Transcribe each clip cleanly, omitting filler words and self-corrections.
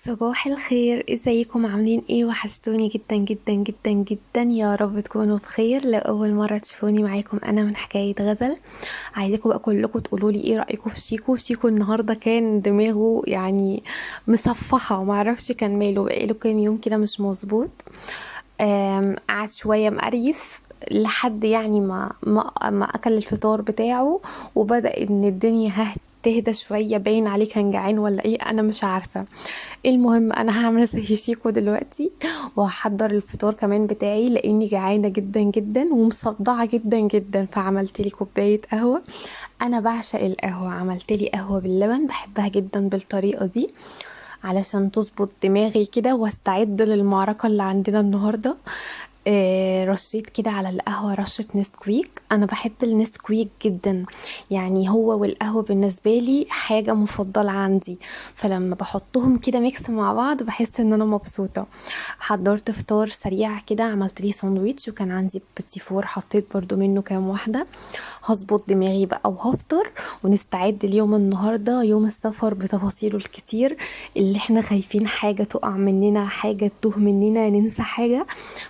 صباح الخير، ازيكم؟ عاملين ايه؟ وحشتوني جدا جدا جدا جدا. يا رب تكونوا بخير. لأول مرة تشوفوني معاكم انا من حكاية غزل. عايزاكم بقى كلكم تقولوا لي ايه رأيكم في شيكو النهاردة. كان دماغه يعني مصفحة، ومعرفش كان ماله، بقاله كام يوم كده مش مظبوط. قعد شوية مقريف لحد يعني ما اكل الفطار بتاعه، وبدأ ان الدنيا تهدى شوية. باين عليه كان جعان ولا ايه، انا مش عارفة. المهم انا هعمل زي شيكو دلوقتي، وهحضر الفطار كمان بتاعي لاني جعانة جدا جدا ومصدعة جدا جدا. فعملت لي كوباية قهوة. انا بعشق القهوة. عملت لي قهوة باللبن، بحبها جدا بالطريقة دي علشان تظبط دماغي كده واستعد للمعركة اللي عندنا النهاردة. رشيت كده على القهوة رشة نسكويك. أنا بحب النسكويك جدا، يعني هو والقهوة بالنسبة لي حاجة مفضلة عندي. فلما بحطهم كده ميكس مع بعض بحس ان انا مبسوطة. حضرت فطار سريع كده، عملت لي ساندويتش، وكان عندي بيتي فور حطيت برضو منه كام واحدة. هظبط دماغي بقى وهفطر، ونستعد اليوم النهاردة يوم السفر بتفاصيله الكتير، اللي احنا خايفين حاجة تقع مننا، حاجة تتوه مننا، ننسى حاجة.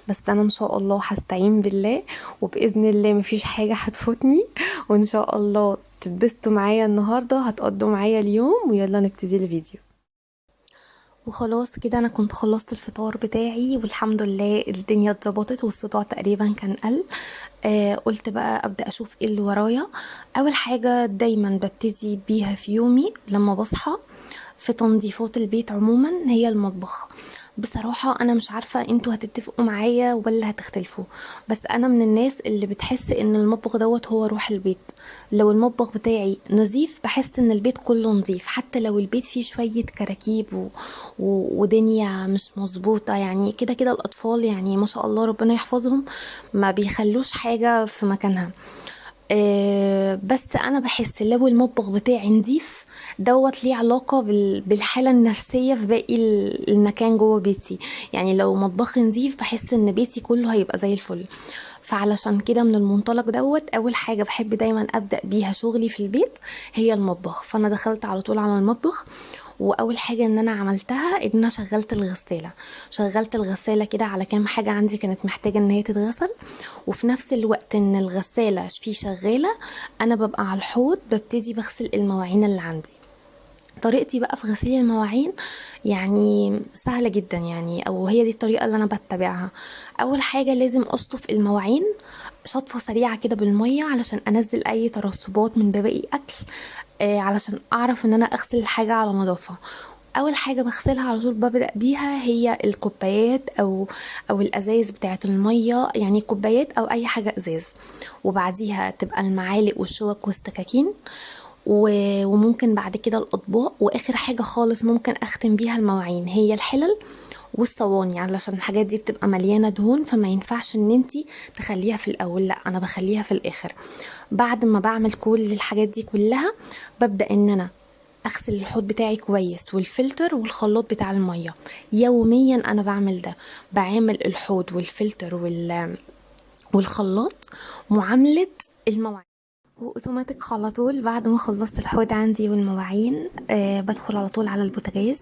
بس انا ان شاء الله هستعين بالله، وباذن الله مفيش حاجه هتفوتني. وان شاء الله تتبسطوا معايا النهارده، هتقضوا معايا اليوم. ويلا نبتدي الفيديو. وخلاص كده انا كنت خلصت الفطار بتاعي، والحمد لله الدنيا اتظبطت والصداع تقريبا كان قل. قلت بقى ابدا اشوف ايه اللي ورايا. اول حاجه دايما ببتدي بيها في يومي لما بصحى في تنظيفات البيت عموما هي المطبخ. بصراحة أنا مش عارفة انتوا هتتفقوا معايا ولا هتختلفوا، بس أنا من الناس اللي بتحس إن المطبخ دوت هو روح البيت. لو المطبخ بتاعي نظيف بحس إن البيت كله نظيف، حتى لو البيت فيه شوية كراكيب ودنيا مش مظبوطة. يعني كده كده الأطفال يعني ما شاء الله ربنا يحفظهم، ما بيخلوش حاجة في مكانها. بس انا بحس لو المطبخ بتاعي نضيف دوت ليه علاقة بالحالة النفسية في باقي المكان جوه بيتي. يعني لو مطبخي نضيف بحس ان بيتي كله هيبقى زي الفل. فعلشان كده من المنطلق دوت اول حاجة بحب دايما ابدأ بيها شغلي في البيت هي المطبخ. فانا دخلت على طول على المطبخ، واول حاجه ان انا عملتها ان انا شغلت الغساله كده على كام حاجه عندي كانت محتاجه ان هي تتغسل. وفي نفس الوقت ان الغسالة في شغالة، انا ببقى على الحوض ببتدي بغسل المواعين اللي عندي. طريقتي بقى في غسيل المواعين يعني سهلة جدا، يعني او هي دي الطريقة اللي انا بتبعها. اول حاجة لازم اشطف المواعين شطفة سريعة كده بالمية علشان انزل اي ترسبات من بواقي اكل، علشان اعرف ان انا اغسل الحاجة على نظافة. اول حاجه بغسلها على طول ببدا بيها هي الكوبايات او الازايز بتاعه الميه، يعني كوبايات او اي حاجه ازاز. وبعديها تبقى المعالق والشوك والسكاكين، وممكن بعد كده الاطباق، واخر حاجه خالص ممكن اختم بيها المواعين هي الحلل والصواني، علشان الحاجات دي بتبقى مليانه دهون فما ينفعش ان انتي تخليها في الاول، لا انا بخليها في الاخر. بعد ما بعمل كل الحاجات دي كلها ببدا ان انا اغسل الحوض بتاعي كويس والفلتر والخلاط بتاع المية. يوميا انا بعمل ده، بعمل الحوض والفلتر والخلاط معاملة المواعين. واوتوماتيك على طول بعد ما خلصت الحوض عندي والمواعين بدخل على طول على البوتاجاز.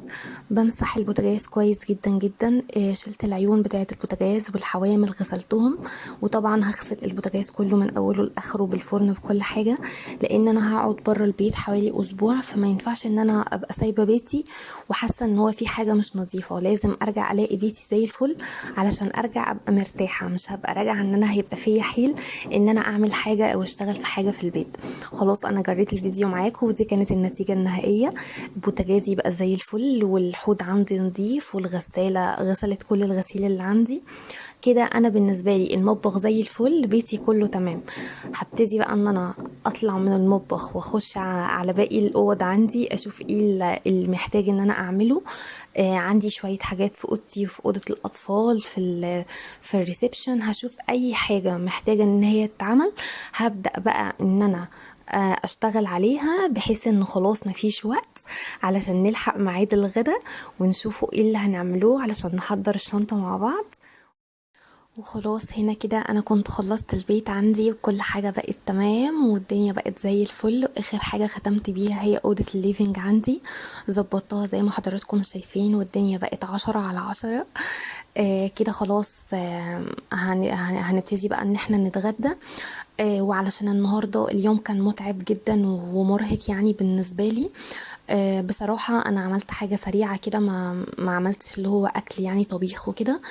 بمسح البوتاجاز كويس جدا جدا. شلت العيون بتاعه البوتاجاز والحوامل غسلتهم. وطبعا هغسل البوتاجاز كله من اوله لاخره بالفرن بكل حاجه، لان انا هقعد بره البيت حوالي اسبوع، فما ينفعش ان انا ابقى سايبه بيتي وحاسه ان هو في حاجه مش نظيفه. لازم ارجع الاقي بيتي زي الفل علشان ارجع ابقى مرتاحه، مش هبقى راجعه ان انا هيبقى فيا حيل ان انا اعمل حاجه او اشتغل في حاجه في البيت. خلاص انا جريت الفيديو معاكم ودي كانت النتيجه النهائيه. بوتاجازي بقى زي الفل، والحوض عندي نظيف، والغساله غسلت كل الغسيل اللي عندي. كده انا بالنسبه لي المطبخ زي الفل، بيتي كله تمام. هبتدي بقى ان انا اطلع من المطبخ واخش على باقي الاوض عندي، اشوف ايه اللي محتاج ان انا اعمله. عندي شويه حاجات في اوضتي وفي اوضه الاطفال في الريسبشن، هشوف اي حاجه محتاجه ان هي تتعمل. هبدا بقى ان انا اشتغل عليها بحيث ان خلاص مفيش وقت علشان نلحق ميعاد الغدا ونشوفوا ايه اللي هنعملوه علشان نحضر الشنطه مع بعض. وخلاص هنا كده انا كنت خلصت البيت عندي وكل حاجة بقت تمام والدنيا بقت زي الفل. واخر حاجة ختمت بيها هي اوضة الليفينج عندي، ظبطتها زي ما حضراتكم شايفين والدنيا بقت 10/10. كده خلاص. هنبتدي بقى ان احنا نتغدى. وعلشان النهاردة اليوم كان متعب جدا ومرهق يعني بالنسبة لي. بصراحة أنا عملت حاجة سريعة كده، ما عملتش اللي هو أكل يعني طبيخ وكده.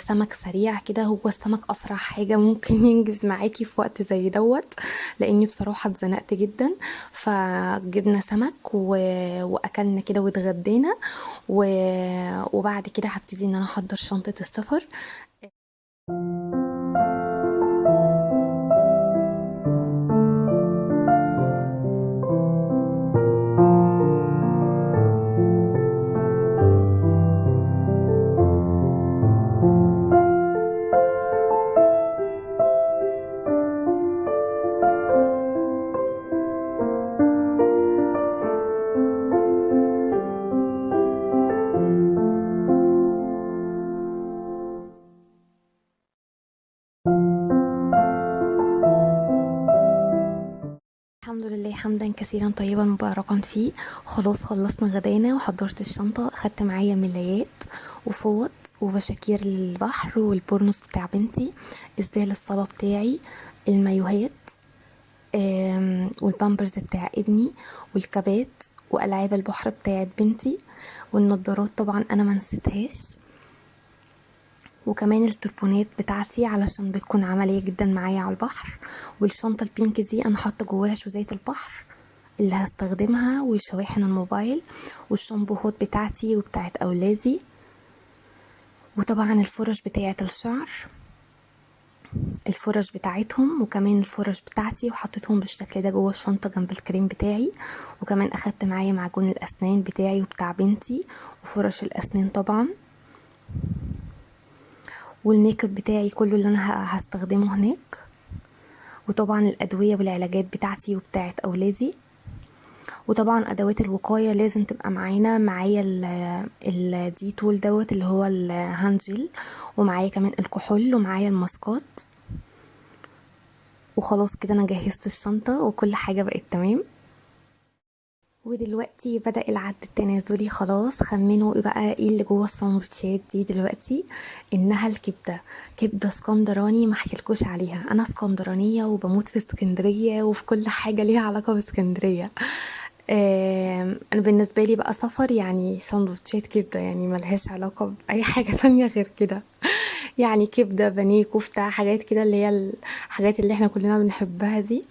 سمك سريع كده، هو السمك أسرع حاجة ممكن ينجز معاكي في وقت زي دوت. لأني بصراحة اتزنقت جدا. فجبنا سمك وأكلنا كده واتغدينا. وبعد كده هبتدي إن أنا أحضر شنطة السفر. الحمد لله حمدا كثيرا طيبا مباركا فيه. خلاص خلصنا غدانا وحضرت الشنطة، اخدت معايا ملايات وفوط وبشاكير للبحر والبورنوس بتاع بنتي، اسدال الصلاة بتاعي، المايوهات، والبامبرز بتاع ابني، والكبات والعاب البحر بتاعت بنتي، والنضارات طبعا انا منسيتهاش، وكمان التربونات بتاعتي علشان بتكون عملية جدا معايا على البحر. والشنطة البينك دي انا حاطة جواها شوزات البحر اللي هستخدمها وشواحن الموبايل، والشامبوهات بتاعتي وبتاعت اولادي، وطبعا الفرش بتاعت الشعر، الفرش بتاعتهم وكمان الفرش بتاعتي، وحطيتهم بالشكل ده جوه الشنطة جنب الكريم بتاعي. وكمان اخدت معايا معجون الاسنان بتاعي وبتاع بنتي وفرش الاسنان طبعا، والميك اب بتاعي كله اللي انا هستخدمه هناك، وطبعا الادويه والعلاجات بتاعتي وبتاعت اولادي. وطبعا ادوات الوقايه لازم تبقى معايا الديتول دوت اللي هو الهاند جel، ومعايا كمان الكحول، ومعايا الماسكات. وخلاص كده انا جهزت الشنطه وكل حاجه بقت تمام. ودلوقتي بدأ العد التنازلي خلاص. خمنوا بقى ايه اللي جوه الساندوتشات دي دلوقتي. انها الكبده، كبده اسكندراني ما احكيلكوش عليها. انا اسكندرانيه وبموت في اسكندريه وفي كل حاجه ليها علاقه باسكندريه. انا بالنسبه لي بقى سفر يعني ساندوتشات كبده، يعني ملهاش علاقه باي حاجه تانية غير كده. يعني كبده بانيه كفته حاجات كده اللي هي الحاجات اللي احنا كلنا بنحبها دي.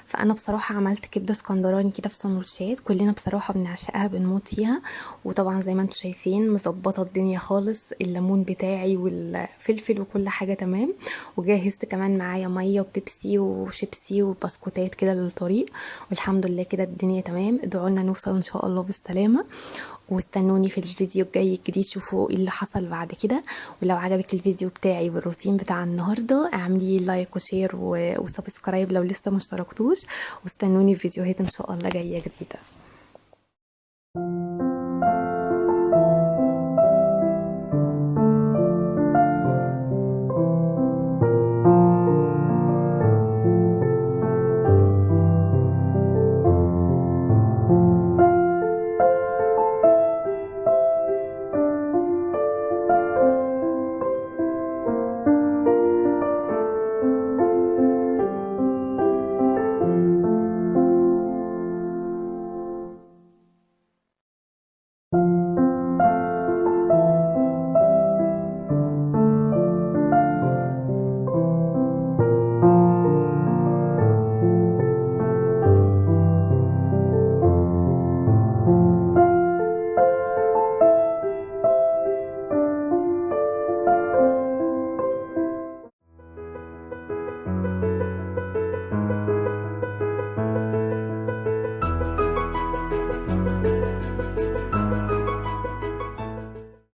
فانا بصراحه عملت كبده اسكندراني كده في سندوتشات كلنا بصراحه بنعشقها بنموت فيها. وطبعا زي ما انتم شايفين مظبطه الدنيا خالص، الليمون بتاعي والفلفل وكل حاجه تمام. وجهزت كمان معايا ميه وبيبسي وشيبسي وبسكوتات كده للطريق. والحمد لله كده الدنيا تمام. ادعوا لنا نوصل ان شاء الله بالسلامه. واستنوني في الفيديو الجاي الجديد شوفوا ايه اللي حصل بعد كده. ولو عجبك الفيديو بتاعي والروتين بتاع النهارده اعملي لايك وشير وسبسكرايب لو لسه مشتركتوش. واستنوني في فيديوهات ان شاء الله جايه جديده.